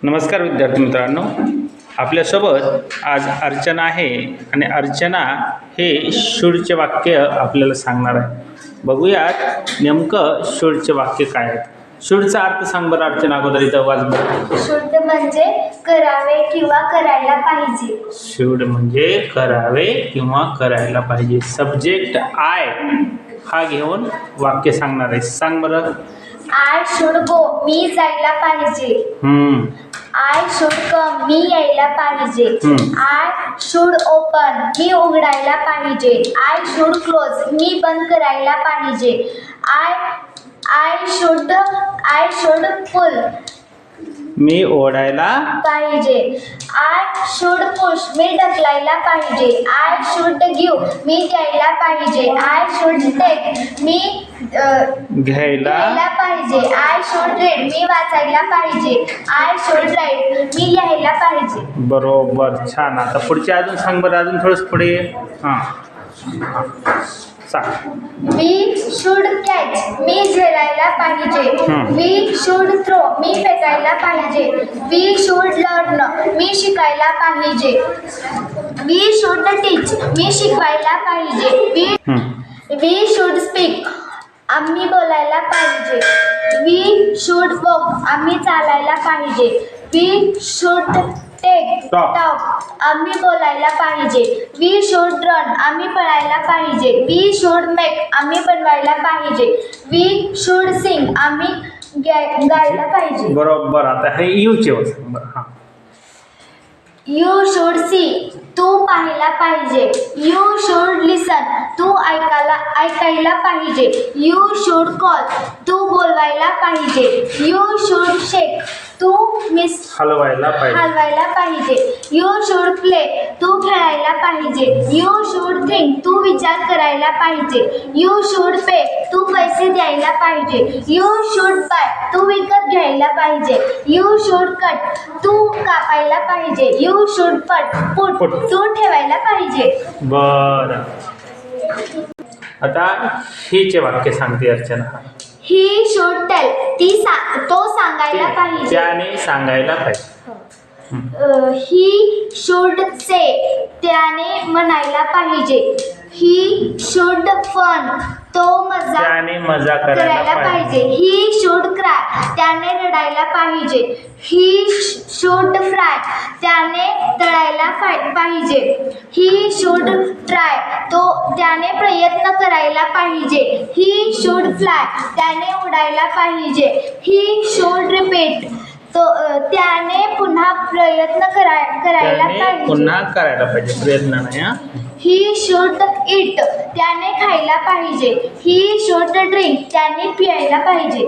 नमस्कार विद्यार्थी मित्रांनो, आपल्यासोबत आज अर्चना आहे आणि अर्चना हे शूडचे वाक्य आपल्याला सांगणार आहे. बघूयात नेमकं शूडचे वाक्य काय आहेत. शूडचा अर्थ सांग बरं अर्चना, अगोदर इथं वाच बरं. शूड म्हणजे करावे किंवा करायला पाहिजे. शूड म्हणजे करावे किंवा करायला पाहिजे. सब्जेक्ट आय हा घेऊन वाक्य सांगणार आहे. सांग बरं. आय शुड गो, मी जायला पाहिजे. आय शुड कम, मी यायला पाहिजे. आय शुड ओपन, मी उघडायला पाहिजे. आय शुड क्लोज, मी बंद करायला पाहिजे. आय शुड पुल, मी ओढायला पाहिजे. आय शुड पुश, मी ढकलायला पाहिजे. आय शुड गिव्ह, मी द्यायला पाहिजे. आय शुड टेक, मी घ्यायला पाहिजे. आय शुड रीड, मी वाचायला पाहिजे. आय शुड राईट, मी लिहायला पाहिजे. बरोबर, छान. आता पुढचे अजून सांग बरं, अजून थोडंसं पुढे. हां सांग. वी शुड कॅच, मी झेलायला पाहिजे. वी शुड थ्रो, मी फेकायला पाहिजे. वी शुड लर्न, मी शिकायला पाहिजे. वी शुड टीच, मी शिकवायला पाहिजे. वी शुड स्पीक, आम्ही बोलायला पाहिजे. वी शुड वॉक, आम्ही चालायला पाहिजे. वी शुड टेक टॉक, आम्ही बोलायला पाहिजे. वी शुड रन, आम्ही पळायला पाहिजे. वी शुड मेक, आम्ही बनवायला पाहिजे. वी शुड सिंग, आम्ही गायला पाहिजे. बरोबर. आता हे यूचे सांग बरं. हां. यू शुड सी, तू पाहायला पाहिजे. यू शुड लिसन, तू ऐकायला पाहिजे. यू शुड कॉल, तू बोलवायला पाहिजे. यू शुड शेक, तू हलवायला पाहिजे. यू शुड प्ले, तू खेळायला पाहिजे. यू शुड थिंक, तू विचार करायला पाहिजे. यू शुड पे, तू पैसे द्यायला पाहिजे. यू शुड बाय, तू विकत घ्यायला पाहिजे. यू शुड कट, तू कापायला पाहिजे. यू शुड पुट, तू ठेवायला पाहिजे. बरं. आता हीचे वाक्य सांगते अर्चना. ही शुड टेल, तो सांगायला पाहिजे. त्याने सांगायला पाहिजे. ही शुड से, त्याने म्हणायला पाहिजे. ही शुड फन, त्याने मजा करायला पाहिजे. ही शुड क्राय, त्याने रडायला पाहिजे. ही शुड फ्राय, त्याने तळायला पाहिजे. ही शुड ट्राय, त्याने प्रयत्न करायला पाहिजे. ही शुड फ्लाय, त्याने उडायला पाहिजे. ही शुड रिपीट, त्याने पुन्हा प्रयत्न करायला पाहिजे. प्रयत्न नाही. ही शुड इट, त्याने खायला पाहिजे. ही शुड ड्रिंक, त्याने पियायला पाहिजे.